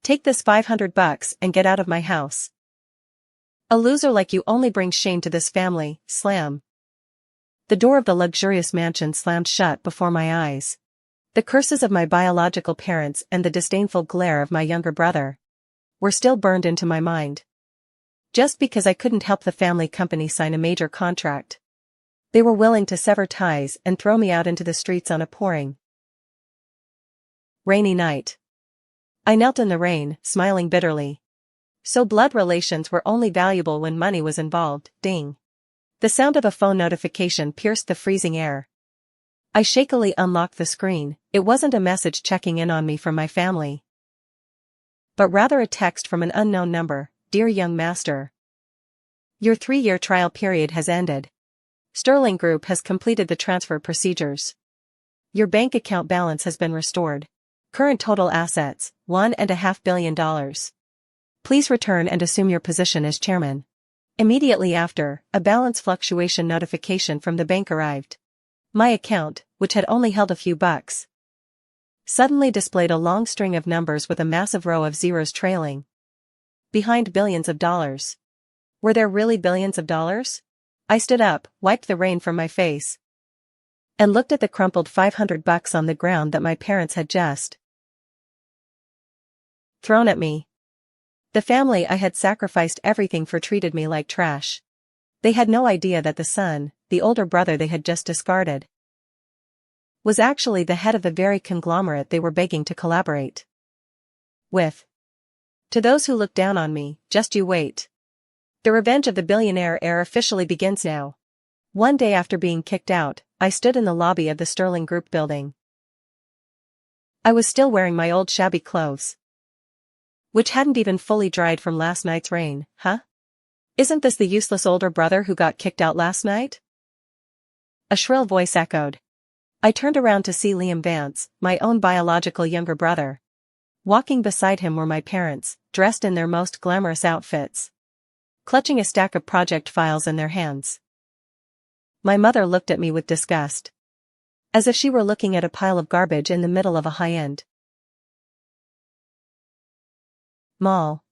Take this $500 and get out of my house. A loser like you only brings shame to this family, slam. The door of the luxurious mansion slammed shut before my eyes. The curses of my biological parents and the disdainful glare of my younger brother were still burned into my mind. Just because I couldn't help the family company sign a major contract, they were willing to sever ties and throw me out into the streets on a pouring, rainy night. I knelt in the rain, smiling bitterly. So blood relations were only valuable when money was involved. Ding. The sound of a phone notification pierced the freezing air. I shakily unlocked the screen. It wasn't a message checking in on me from my family, but rather a text from an unknown number. Dear young master, your 3-year trial period has ended. Sterling Group has completed the transfer procedures. Your bank account balance has been restored. Current total assets, $1.5 billion. Please return and assume your position as chairman. Immediately after, a balance fluctuation notification from the bank arrived. My account, which had only held a few bucks, suddenly displayed a long string of numbers with a massive row of zeros trailing behind billions of dollars. Were there really billions of dollars? I stood up, wiped the rain from my face, and looked at the crumpled $500 on the ground that my parents had just thrown at me. The family I had sacrificed everything for treated me like trash. They had no idea that the son, the older brother they had just discarded, was actually the head of the very conglomerate they were begging to collaborate with. To those who look down on me, just you wait. The revenge of the billionaire heir officially begins now. One day after being kicked out, I stood in the lobby of the Sterling Group building. I was still wearing my old shabby clothes, which hadn't even fully dried from last night's rain. Huh? Isn't this the useless older brother who got kicked out last night? A shrill voice echoed. I turned around to see Liam Vance, my own biological younger brother. Walking beside him were my parents, dressed in their most glamorous outfits, clutching a stack of project files in their hands. My mother looked at me with disgust, as if she were looking at a pile of garbage in the middle of a high-end mall.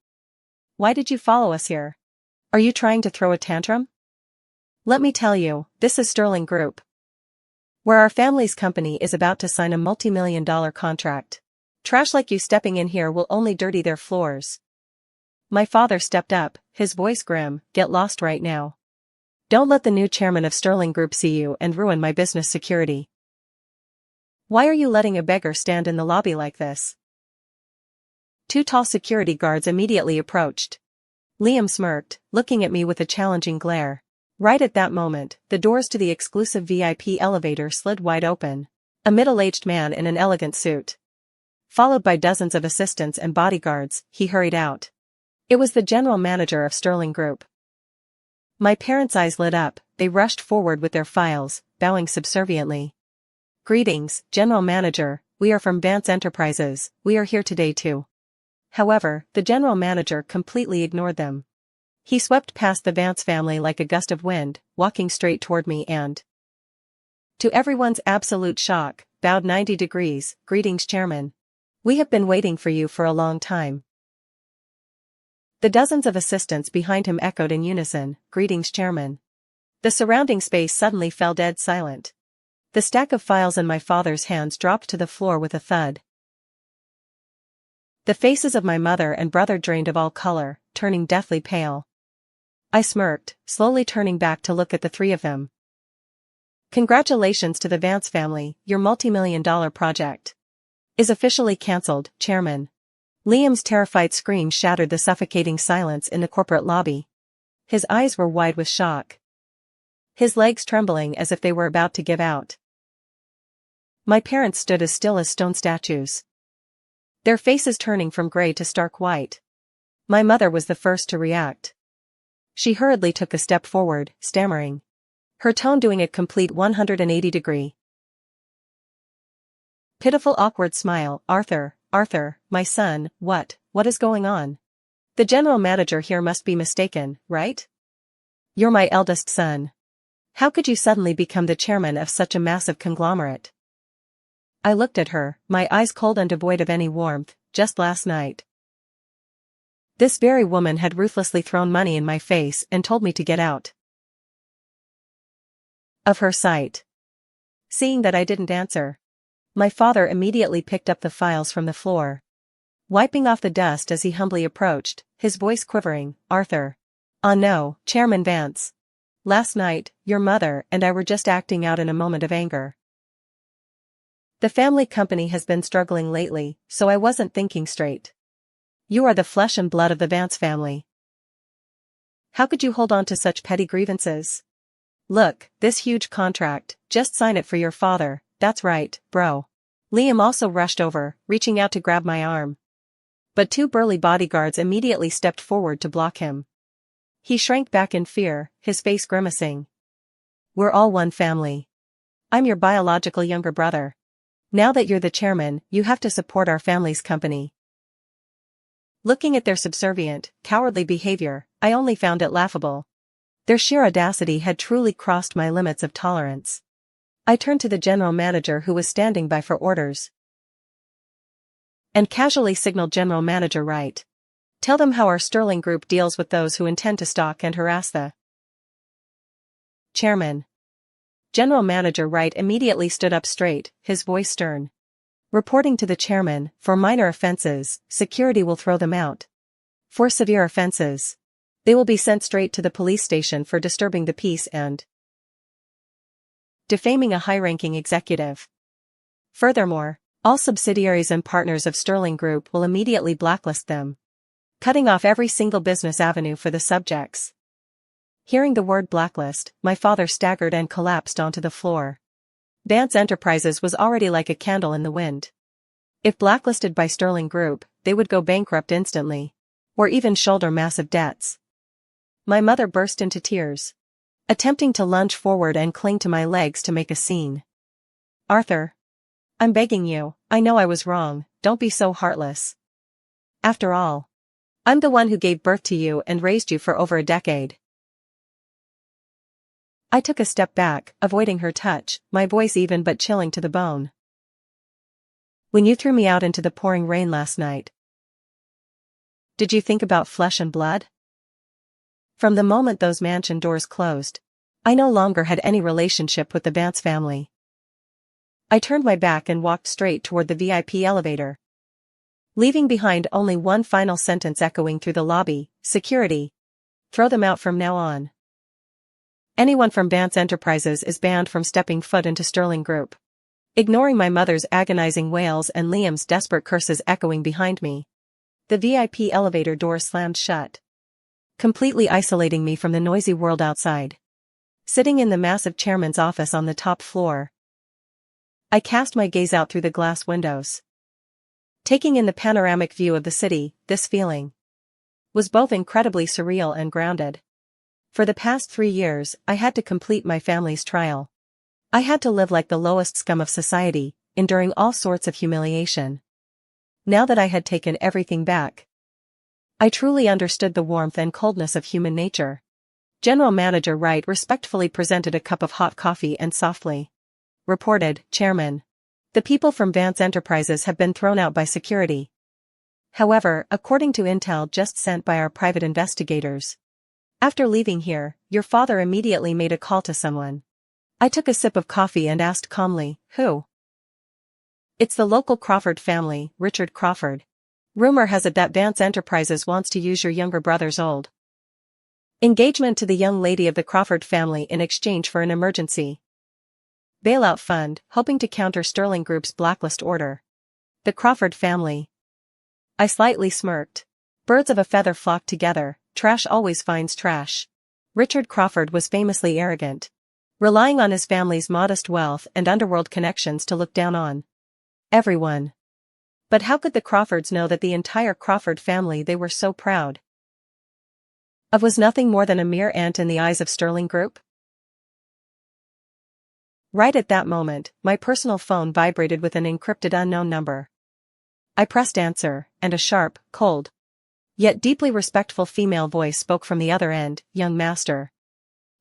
Why did you follow us here? Are you trying to throw a tantrum? Let me tell you, this is Sterling Group, where our family's company is about to sign a multi-million-dollar contract. Trash like you stepping in here will only dirty their floors. My father stepped up, his voice grim. Get lost right now. Don't let the new chairman of Sterling Group see you and ruin my business security. Why are you letting a beggar stand in the lobby like this? 2 tall security guards immediately approached. Liam smirked, looking at me with a challenging glare. Right at that moment, the doors to the exclusive VIP elevator slid wide open. A middle-aged man in an elegant suit, followed by dozens of assistants and bodyguards, he hurried out. It was the general manager of Sterling Group. My parents' eyes lit up. They rushed forward with their files, bowing subserviently. Greetings, General Manager, we are from Vance Enterprises. We are here today too. However, the general manager completely ignored them. He swept past the Vance family like a gust of wind, walking straight toward me and, to everyone's absolute shock, bowed 90 degrees. Greetings, Chairman. We have been waiting for you for a long time. The dozens of assistants behind him echoed in unison, Greetings, Chairman. The surrounding space suddenly fell dead silent. The stack of files in my father's hands dropped to the floor with a thud. The faces of my mother and brother drained of all color, turning deathly pale. I smirked, slowly turning back to look at the 3 of them. Congratulations to the Vance family, your multi-million-dollar project is officially cancelled, Chairman. Liam's terrified scream shattered the suffocating silence in the corporate lobby. His eyes were wide with shock, his legs trembling as if they were about to give out. My parents stood as still as stone statues, their faces turning from gray to stark white. My mother was the first to react. She hurriedly took a step forward, stammering, her tone doing a complete 180-degree. Pitiful awkward smile. Arthur, my son, what is going on? The general manager here must be mistaken, right? You're my eldest son. How could you suddenly become the chairman of such a massive conglomerate? I looked at her, my eyes cold and devoid of any warmth. Just last night, This very woman had ruthlessly thrown money in my face and told me to get out of her sight. Seeing that I didn't answer, my father immediately picked up the files from the floor, wiping off the dust as he humbly approached, his voice quivering. "Arthur." No, Chairman Vance. "Last night, your mother and I were just acting out in a moment of anger. The family company has been struggling lately, so I wasn't thinking straight. You are the flesh and blood of the Vance family. How could you hold on to such petty grievances? Look, this huge contract, just sign it for your father." "That's right, bro." Liam also rushed over, reaching out to grab my arm. But two burly bodyguards immediately stepped forward to block him. He shrank back in fear, his face grimacing. "We're all one family. I'm your biological younger brother. Now that you're the chairman, you have to support our family's company." Looking at their subservient, cowardly behavior, I only found it laughable. Their sheer audacity had truly crossed my limits of tolerance. I turned to the general manager who was standing by for orders, and casually signaled General Manager Wright. "Tell them how our Sterling Group deals with those who intend to stalk and harass the chairman." General Manager Wright immediately stood up straight, his voice stern. "Reporting to the chairman, for minor offenses, security will throw them out. For severe offenses, they will be sent straight to the police station for disturbing the peace and defaming a high-ranking executive. Furthermore, all subsidiaries and partners of Sterling Group will immediately blacklist them, cutting off every single business avenue for the subjects." Hearing the word blacklist, my father staggered and collapsed onto the floor. Vance Enterprises was already like a candle in the wind. If blacklisted by Sterling Group, they would go bankrupt instantly, or even shoulder massive debts. My mother burst into tears, attempting to lunge forward and cling to my legs to make a scene. "Arthur, I'm begging you, I know I was wrong, don't be so heartless. After all, I'm the one who gave birth to you and raised you for over a decade." I took a step back, avoiding her touch, my voice even but chilling to the bone. "When you threw me out into the pouring rain last night, did you think about flesh and blood?" From the moment those mansion doors closed, I no longer had any relationship with the Vance family. I turned my back and walked straight toward the VIP elevator, leaving behind only one final sentence echoing through the lobby: "Security. Throw them out from now on. Anyone from Vance Enterprises is banned from stepping foot into Sterling Group." Ignoring my mother's agonizing wails and Liam's desperate curses echoing behind me, the VIP elevator door slammed shut, completely isolating me from the noisy world outside. Sitting in the massive chairman's office on the top floor, I cast my gaze out through the glass windows, taking in the panoramic view of the city. This feeling was both incredibly surreal and grounded. For the past 3 years, I had to complete my family's trial. I had to live like the lowest scum of society, enduring all sorts of humiliation. Now that I had taken everything back, I truly understood the warmth and coldness of human nature. General Manager Wright respectfully presented a cup of hot coffee and softly reported, "Chairman, the people from Vance Enterprises have been thrown out by security. However, according to intel just sent by our private investigators, after leaving here, your father immediately made a call to someone." I took a sip of coffee and asked calmly, "Who?" "It's the local Crawford family, Richard Crawford. Rumor has it that Vance Enterprises wants to use your younger brother's old engagement to the young lady of the Crawford family in exchange for an emergency bailout fund, hoping to counter Sterling Group's blacklist order." The Crawford family. I slightly smirked. Birds of a feather flock together, trash always finds trash. Richard Crawford was famously arrogant, relying on his family's modest wealth and underworld connections to look down on everyone. But how could the Crawfords know that the entire Crawford family they were so proud of was nothing more than a mere ant in the eyes of Sterling Group? Right at that moment, my personal phone vibrated with an encrypted unknown number. I pressed answer, and a sharp, cold, yet deeply respectful female voice spoke from the other end. "Young master.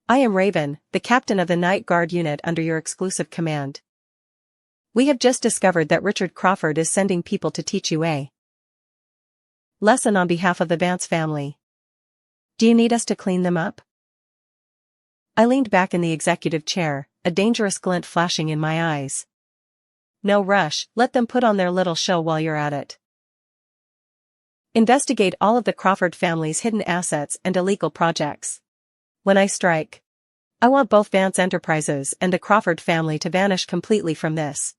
I am Raven, the captain of the Night Guard unit under your exclusive command. We have just discovered that Richard Crawford is sending people to teach you a Lesson on behalf of the Vance family. Do you need us to clean them up? I leaned back in the executive chair, a dangerous glint flashing in my eyes. No rush, let them put on their little show while you're at it. Investigate all of the Crawford family's hidden assets and illegal projects. When I strike, I want both Vance Enterprises and the Crawford family to vanish completely from this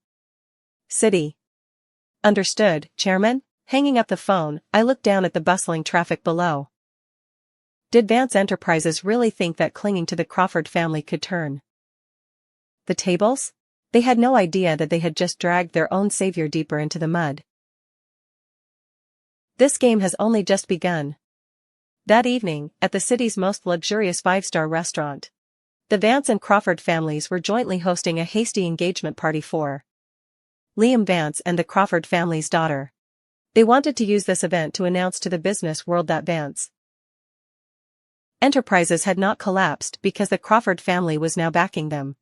city. Understood, Chairman? Hanging up the phone, I looked down at the bustling traffic below. Did Vance Enterprises really think that clinging to the Crawford family could turn the tables? They had no idea that they had just dragged their own savior deeper into the mud. This game has only just begun. That evening, at the city's most luxurious five-star restaurant, the Vance and Crawford families were jointly hosting a hasty engagement party for Liam Vance and the Crawford family's daughter. They wanted to use this event to announce to the business world that Vance Enterprises had not collapsed because the Crawford family was now backing them.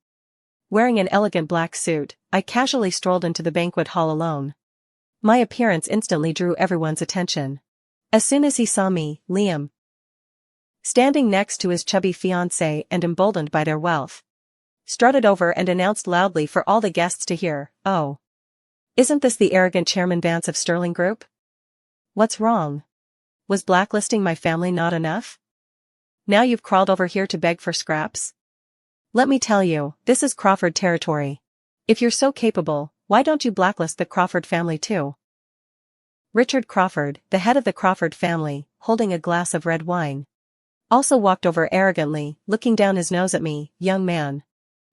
Wearing an elegant black suit, I casually strolled into the banquet hall alone. My appearance instantly drew everyone's attention. As soon as he saw me, Liam, standing next to his chubby fiancée and emboldened by their wealth, strutted over and announced loudly for all the guests to hear, "Oh, isn't this the arrogant Chairman Vance of Sterling Group? What's wrong? Was blacklisting my family not enough? Now you've crawled over here to beg for scraps? Let me tell you, this is Crawford territory. If you're so capable, why don't you blacklist the Crawford family too?" Richard Crawford, the head of the Crawford family, holding a glass of red wine, also walked over arrogantly, looking down his nose at me. "Young man,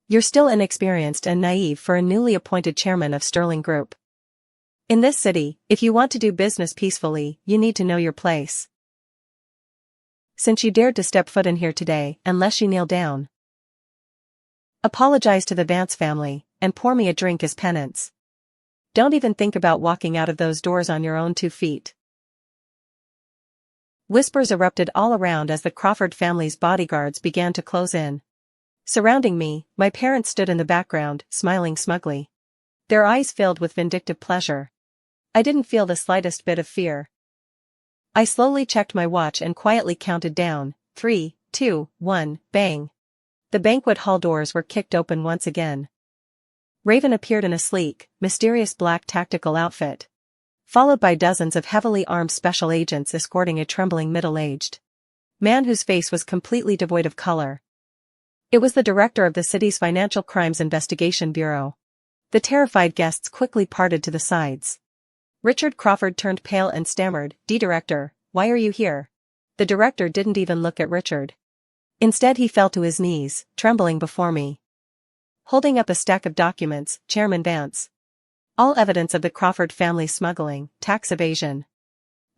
you're still inexperienced and naive for a newly appointed chairman of Sterling Group. In this city, if you want to do business peacefully, you need to know your place. Since you dared to step foot in here today, unless you kneel down, apologize to the Vance family, and pour me a drink as penance. Don't even think about walking out of those doors on your own 2 feet." Whispers erupted all around as the Crawford family's bodyguards began to close in. Surrounding me, my parents stood in the background, smiling smugly. Their eyes filled with vindictive pleasure. I didn't feel the slightest bit of fear. I slowly checked my watch and quietly counted down, 3, 2, 1, bang. The banquet hall doors were kicked open once again. Raven appeared in a sleek, mysterious black tactical outfit, followed by dozens of heavily armed special agents escorting a trembling middle-aged man whose face was completely devoid of color. It was the director of the city's Financial Crimes Investigation Bureau. The terrified guests quickly parted to the sides. Richard Crawford turned pale and stammered, "Director, why are you here?" The director didn't even look at Richard. Instead he fell to his knees, trembling before me, holding up a stack of documents. "Chairman Vance, all evidence of the Crawford family smuggling, tax evasion,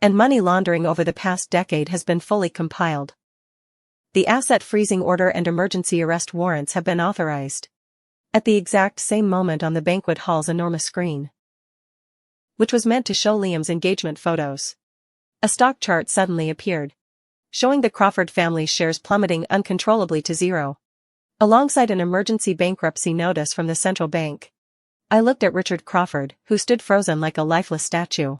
and money laundering over the past decade has been fully compiled. The asset freezing order and emergency arrest warrants have been authorized." At the exact same moment on the banquet hall's enormous screen, which was meant to show Liam's engagement photos, a stock chart suddenly appeared, showing the Crawford family's shares plummeting uncontrollably to zero, alongside an emergency bankruptcy notice from the central bank. I looked at Richard Crawford, who stood frozen like a lifeless statue,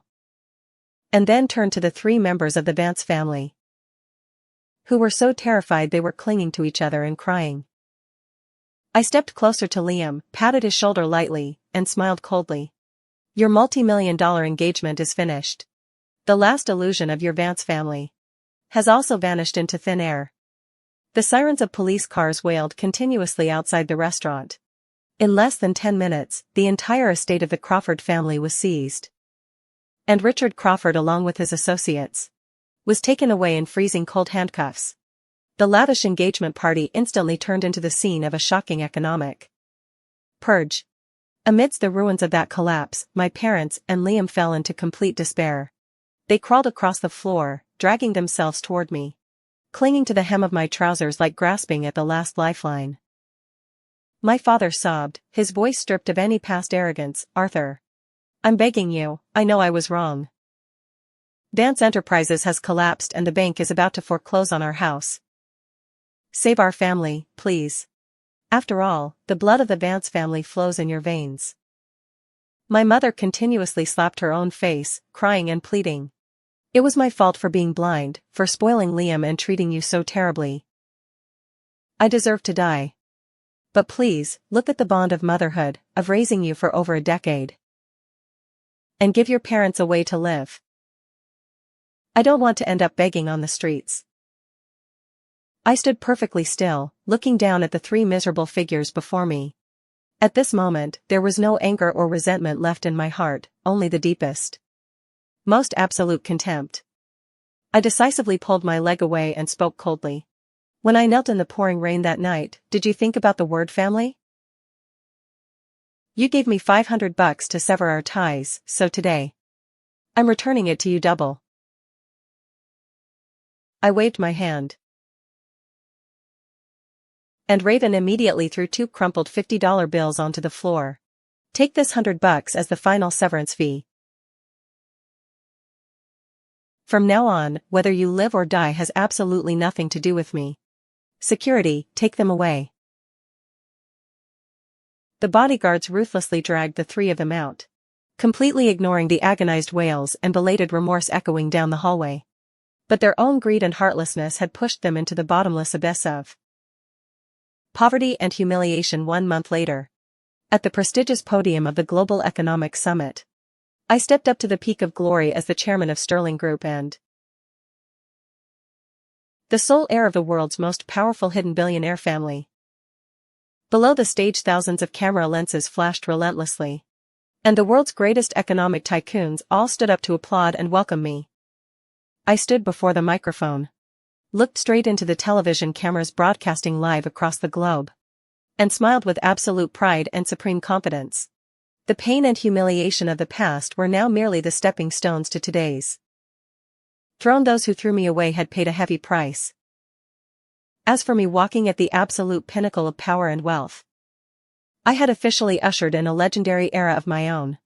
and then turned to the 3 members of the Vance family, who were so terrified they were clinging to each other and crying. I stepped closer to Liam, patted his shoulder lightly, and smiled coldly. "Your multi-million-dollar engagement is finished. The last illusion of your Vance family has also vanished into thin air." The sirens of police cars wailed continuously outside the restaurant. In less than 10 minutes, the entire estate of the Crawford family was seized, and Richard Crawford, along with his associates, was taken away in freezing cold handcuffs. The lavish engagement party instantly turned into the scene of a shocking economic purge. Amidst the ruins of that collapse, my parents and Liam fell into complete despair. They crawled across the floor, dragging themselves toward me, clinging to the hem of my trousers like grasping at the last lifeline. My father sobbed, his voice stripped of any past arrogance. "Arthur, I'm begging you, I know I was wrong. Vance Enterprises has collapsed and the bank is about to foreclose on our house. Save our family, please. After all, the blood of the Vance family flows in your veins." My mother continuously slapped her own face, crying and pleading. It was my fault for being blind, for spoiling Liam and treating you so terribly. I deserve to die. But please, look at the bond of motherhood, of raising you for over a decade. And give your parents a way to live. I don't want to end up begging on the streets. I stood perfectly still, looking down at the three miserable figures before me. At this moment, there was no anger or resentment left in my heart, only the deepest, most absolute contempt. I decisively pulled my leg away and spoke coldly. When I knelt in the pouring rain that night, did you think about the word family? You gave me $500 to sever our ties, so today, I'm returning it to you double. I waved my hand. And Raven immediately threw two crumpled $50 bills onto the floor. Take this $100 as the final severance fee. From now on, whether you live or die has absolutely nothing to do with me. Security, take them away. The bodyguards ruthlessly dragged the three of them out, completely ignoring the agonized wails and belated remorse echoing down the hallway. But their own greed and heartlessness had pushed them into the bottomless abyss of poverty and humiliation. 1 month later, at the prestigious podium of the Global Economic Summit, I stepped up to the peak of glory as the chairman of Sterling Group and the sole heir of the world's most powerful hidden billionaire family. Below the stage, thousands of camera lenses flashed relentlessly, and the world's greatest economic tycoons all stood up to applaud and welcome me. I stood before the microphone, looked straight into the television cameras broadcasting live across the globe, and smiled with absolute pride and supreme confidence. The pain and humiliation of the past were now merely the stepping stones to today's throne. Those who threw me away had paid a heavy price. As for me walking at the absolute pinnacle of power and wealth, I had officially ushered in a legendary era of my own.